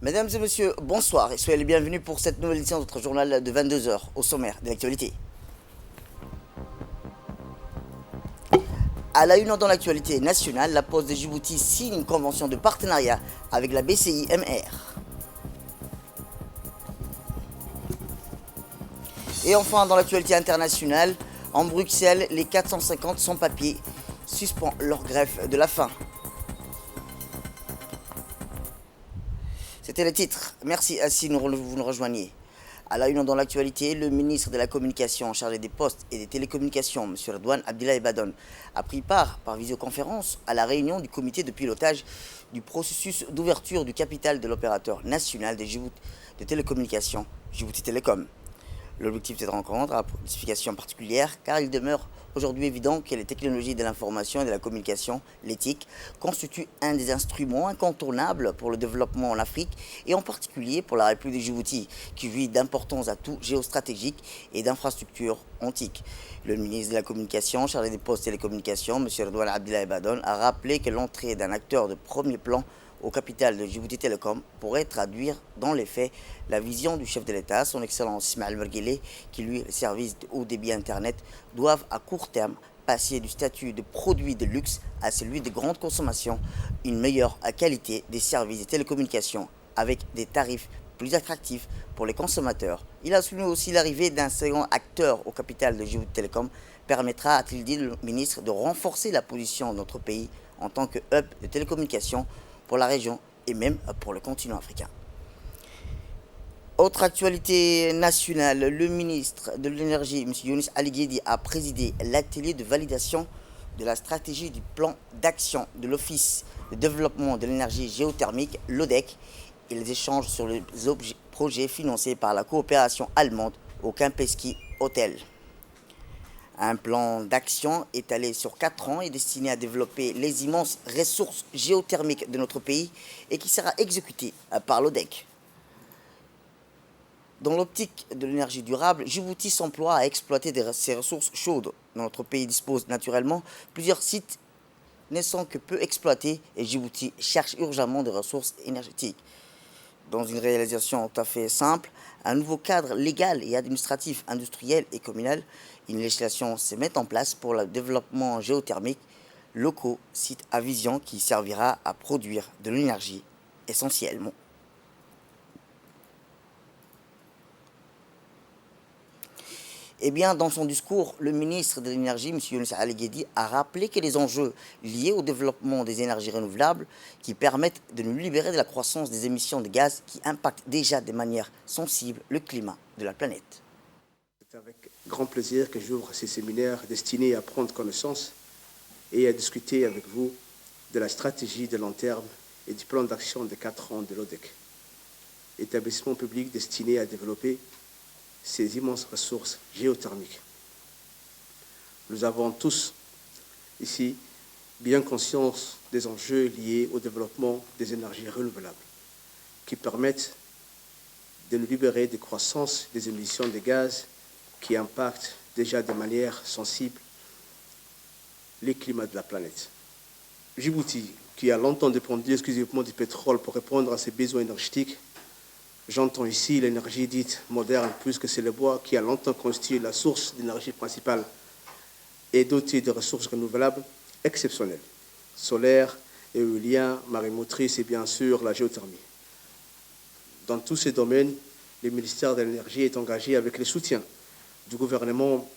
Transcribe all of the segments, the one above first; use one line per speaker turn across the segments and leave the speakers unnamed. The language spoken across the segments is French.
Mesdames et messieurs, bonsoir et soyez les bienvenus pour cette nouvelle édition de notre journal de 22 heures au sommaire de l'actualité. À la une dans l'actualité nationale, la Poste de Djibouti signe une convention de partenariat avec la BCI-MR. Et enfin, dans l'actualité internationale, en Bruxelles, les 450 sans-papiers suspendent leur grève de la faim. C'était le titre. Merci si vous nous rejoignez. À la une dans l'actualité, le ministre de la Communication chargé des Postes et des Télécommunications, M. Redouane Abdoulaye Badone, a pris part par visioconférence à la réunion du comité de pilotage du processus d'ouverture du capital de l'opérateur national de télécommunications, Djibouti Telecom. L'objectif de cette rencontre a une signification particulière car il demeure aujourd'hui évident que les technologies de l'information et de la communication, l'éthique, constituent un des instruments incontournables pour le développement en Afrique et en particulier pour la République de Djibouti, qui jouit d'importants atouts géostratégiques et d'infrastructures antiques. Le ministre de la Communication, chargé des postes et des télécommunications, M. Redouane Abdoulaye Badone, a rappelé que l'entrée d'un acteur de premier plan au capital de Djibouti Telecom pourrait traduire dans les faits la vision du chef de l'État, son Excellence Ismaël Merguele, qui lui, les services de haut débit Internet doivent à court terme passer du statut de produit de luxe à celui de grande consommation, une meilleure qualité des services de télécommunications avec des tarifs plus attractifs pour les consommateurs. Il a souligné aussi l'arrivée d'un second acteur au capital de Djibouti Telecom permettra, a-t-il dit le ministre, de renforcer la position de notre pays en tant que hub de télécommunications pour la région et même pour le continent africain. Autre actualité nationale, le ministre de l'Énergie, M. Younis Ali Guedi, a présidé l'atelier de validation de la stratégie du plan d'action de l'Office de développement de l'énergie géothermique, l'ODEC, et les échanges sur les projets financés par la coopération allemande au Kempinski Hotel. Un plan d'action étalé sur 4 ans est destiné à développer les immenses ressources géothermiques de notre pays et qui sera exécuté par l'ODEC. Dans l'optique de l'énergie durable, Djibouti s'emploie à exploiter ses ressources chaudes. Notre pays dispose naturellement plusieurs sites ne sont que peu exploités et Djibouti cherche urgemment des ressources énergétiques. Dans une réalisation tout à fait simple, un nouveau cadre légal et administratif, industriel et communal, une législation se met en place pour le développement géothermique locaux, site à vision qui servira à produire de l'énergie essentiellement. Eh bien, dans son discours, le ministre de l'Énergie, M. Younis Ali Guedi, a rappelé que les enjeux liés au développement des énergies renouvelables qui permettent de nous libérer de la croissance des émissions de gaz qui impactent déjà de manière sensible le climat de la planète.
C'est avec grand plaisir que j'ouvre ces séminaires destinés à prendre connaissance et à discuter avec vous de la stratégie de long terme et du plan d'action de 4 ans de l'ODEC, établissement public destiné à développer ces immenses ressources géothermiques. Nous avons tous ici bien conscience des enjeux liés au développement des énergies renouvelables qui permettent de nous libérer des croissances des émissions de gaz qui impactent déjà de manière sensible les climats de la planète. Djibouti, qui a longtemps dépendu exclusivement du pétrole pour répondre à ses besoins énergétiques, j'entends ici l'énergie dite moderne, puisque c'est le bois qui a longtemps constitué la source d'énergie principale et doté de ressources renouvelables exceptionnelles, solaires, éolien, marine-motrice et bien sûr la géothermie. Dans tous ces domaines, le ministère de l'Énergie est engagé avec le soutien du gouvernement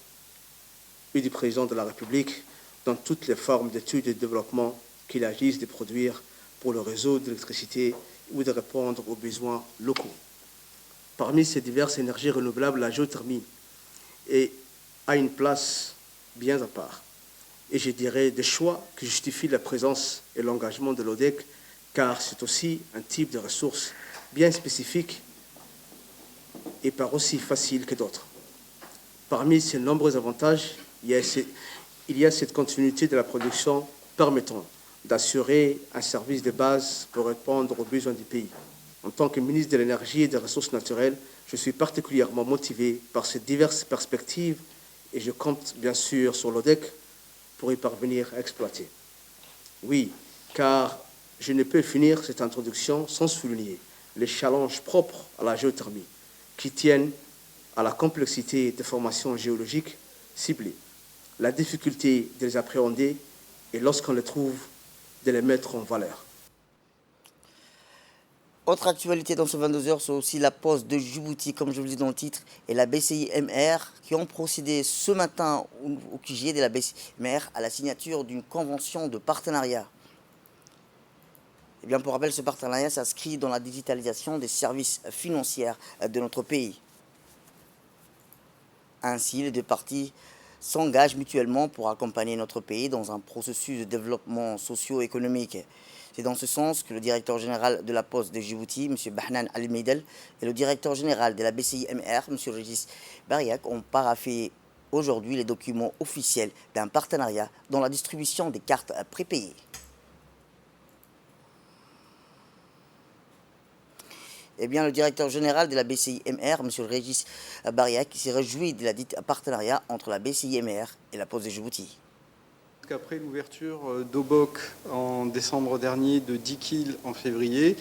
et du président de la République dans toutes les formes d'études et de développement qu'il agisse de produire pour le réseau d'électricité ou de répondre aux besoins locaux. Parmi ces diverses énergies renouvelables, la géothermie a une place bien à part. Et je dirais des choix qui justifient la présence et l'engagement de l'ODEC, car c'est aussi un type de ressource bien spécifique et pas aussi facile que d'autres. Parmi ces nombreux avantages, il y a cette continuité de la production permettant d'assurer un service de base pour répondre aux besoins du pays. En tant que ministre de l'Énergie et des Ressources naturelles, je suis particulièrement motivé par ces diverses perspectives et je compte bien sûr sur l'ODEC pour y parvenir à exploiter. Oui, car je ne peux finir cette introduction sans souligner les challenges propres à la géothermie, qui tiennent à la complexité des formations géologiques ciblées, la difficulté de les appréhender et, lorsqu'on les trouve, de les mettre en valeur.
Autre actualité dans ce 22 heures, c'est aussi la poste de Djibouti, comme je vous le dis dans le titre, et la BCI-MR qui ont procédé ce matin au QG de la BCI-MR à la signature d'une convention de partenariat. Et bien, pour rappel, ce partenariat s'inscrit dans la digitalisation des services financiers de notre pays. Ainsi, les deux parties s'engagent mutuellement pour accompagner notre pays dans un processus de développement socio-économique. C'est dans ce sens que le directeur général de la Poste de Djibouti, M. Bahnan Al-Meidel, et le directeur général de la BCI-MR, M. Régis Bariak, ont paraphé aujourd'hui les documents officiels d'un partenariat dans la distribution des cartes prépayées. Eh bien, le directeur général de la BCI-MR, M. Régis Bariak, s'est réjoui de la dite partenariat entre la BCI-MR et la Poste de Djibouti.
Après l'ouverture d'Obok en décembre dernier, de Dikil en février,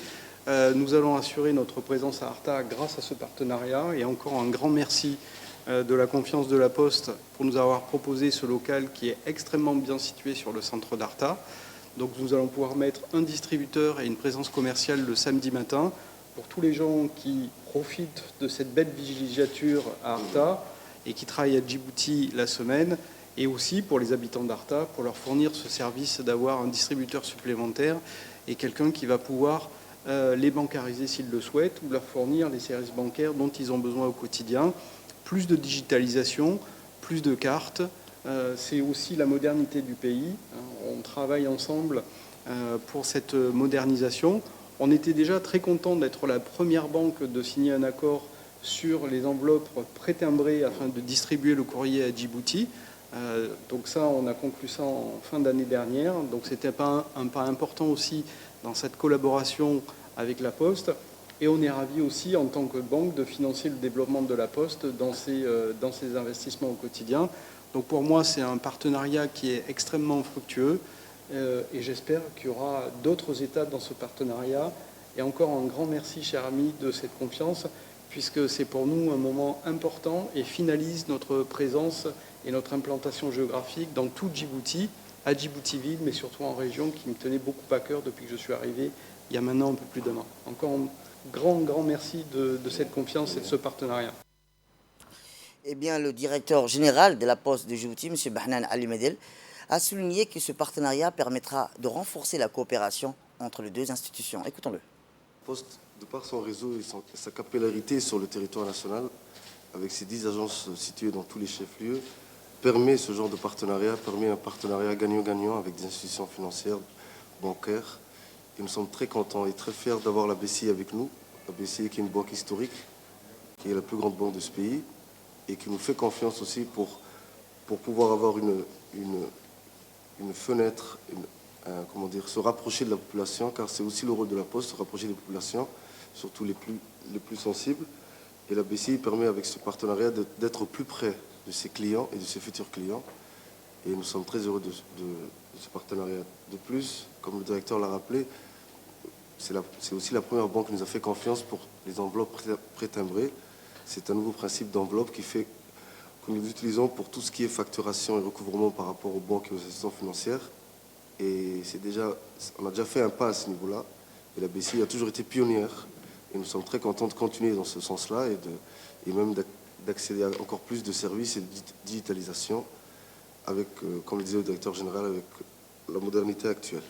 nous allons assurer notre présence à Arta grâce à ce partenariat. Et encore un grand merci de la confiance de la Poste pour nous avoir proposé ce local qui est extrêmement bien situé sur le centre d'Arta. Donc nous allons pouvoir mettre un distributeur et une présence commerciale le samedi matin pour tous les gens qui profitent de cette belle villégiature à Arta et qui travaillent à Djibouti la semaine, et aussi pour les habitants d'Arta, pour leur fournir ce service d'avoir un distributeur supplémentaire et quelqu'un qui va pouvoir les bancariser s'ils le souhaitent ou leur fournir les services bancaires dont ils ont besoin au quotidien. Plus de digitalisation, plus de cartes, c'est aussi la modernité du pays. On travaille ensemble pour cette modernisation. On était déjà très content d'être la première banque de signer un accord sur les enveloppes pré-timbrées afin de distribuer le courrier à Djibouti. Donc ça, on a conclu ça en fin d'année dernière. Donc c'était un pas important aussi dans cette collaboration avec la Poste. Et on est ravis aussi, en tant que banque, de financer le développement de la Poste dans ses investissements au quotidien. Donc pour moi, c'est un partenariat qui est extrêmement fructueux. Et j'espère qu'il y aura d'autres étapes dans ce partenariat. Et encore un grand merci, cher ami, de cette confiance, puisque c'est pour nous un moment important et finalise notre présence et notre implantation géographique dans tout Djibouti, à Djibouti-Ville, mais surtout en région, qui me tenait beaucoup à cœur depuis que je suis arrivé il y a maintenant un peu plus d'un an. Encore un grand merci de cette confiance et de ce partenariat.
Eh bien, le directeur général de la Poste de Djibouti, M. Bahnan Al-Meidel, a souligné que ce partenariat permettra de renforcer la coopération entre les deux institutions. Écoutons-le.
La Poste, de par son réseau et sa capillarité sur le territoire national, avec ses 10 agences situées dans tous les chefs-lieux, permet ce genre de partenariat, permet un partenariat gagnant-gagnant avec des institutions financières, bancaires. Et nous sommes très contents et très fiers d'avoir la BCI avec nous. La BCI qui est une banque historique, qui est la plus grande banque de ce pays, et qui nous fait confiance aussi pour pouvoir avoir une fenêtre, se rapprocher de la population, car c'est aussi le rôle de la Poste, se rapprocher des populations, surtout les plus sensibles. Et la BCI permet avec ce partenariat d'être plus près de ses clients et de ses futurs clients. Et nous sommes très heureux de ce partenariat. De plus, comme le directeur l'a rappelé, c'est aussi la première banque qui nous a fait confiance pour les enveloppes pré-timbrées. C'est un nouveau principe d'enveloppe que nous utilisons pour tout ce qui est facturation et recouvrement par rapport aux banques et aux institutions financières. Et on a déjà fait un pas à ce niveau-là. Et la BCI a toujours été pionnière. Et nous sommes très contents de continuer dans ce sens-là et même d'accéder à encore plus de services et de digitalisation avec, comme le disait le directeur général, avec la modernité actuelle.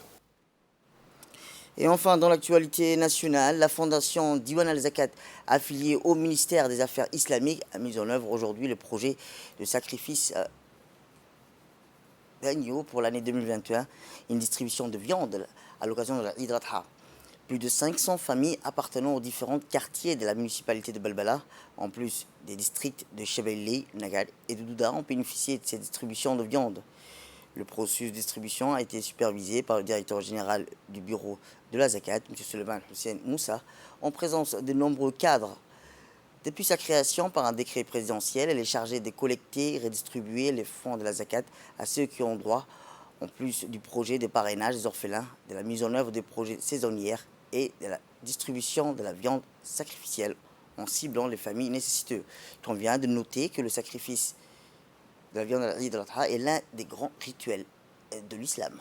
Et enfin, dans l'actualité nationale, la fondation Diwan Al-Zakat, affiliée au ministère des Affaires islamiques, a mis en œuvre aujourd'hui le projet de sacrifice d'agneau pour l'année 2021, une distribution de viande à l'occasion de la Eid al-Adha. Plus de 500 familles appartenant aux différents quartiers de la municipalité de Balbala, en plus des districts de Chebelli, Nagad et de Douda, ont bénéficié de cette distribution de viande. Le processus de distribution a été supervisé par le directeur général du bureau de la Zakat, M. Suleiman Hussein Moussa, en présence de nombreux cadres. Depuis sa création par un décret présidentiel, elle est chargée de collecter et redistribuer les fonds de la Zakat à ceux qui ont droit, en plus du projet de parrainage des orphelins, de la mise en œuvre des projets saisonniers et de la distribution de la viande sacrificielle en ciblant les familles nécessiteuses. On vient de noter que le sacrifice de la viande à l'Eid al-Adha est l'un des grands rituels de l'islam.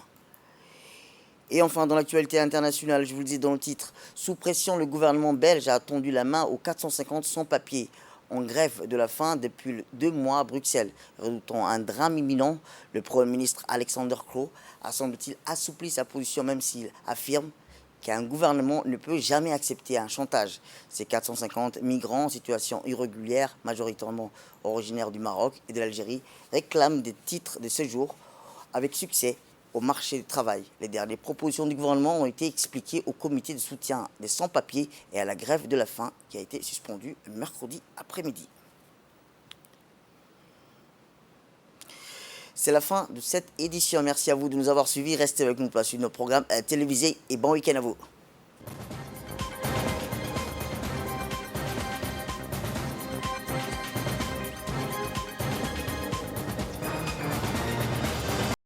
Et enfin, dans l'actualité internationale, je vous le dis dans le titre, sous pression, le gouvernement belge a tendu la main aux 450 sans-papiers en grève de la faim depuis 2 mois à Bruxelles. Redoutant un drame imminent, le Premier ministre Alexander Croo a semble-t-il assoupli sa position, même s'il affirme qu'un gouvernement ne peut jamais accepter un chantage. Ces 450 migrants en situation irrégulière, majoritairement originaires du Maroc et de l'Algérie, réclament des titres de séjour avec succès au marché du travail. Les dernières propositions du gouvernement ont été expliquées au comité de soutien des sans-papiers et à la grève de la faim qui a été suspendue mercredi après-midi. C'est la fin de cette édition. Merci à vous de nous avoir suivis. Restez avec nous pour la suite de nos programmes télévisés et bon week-end à vous.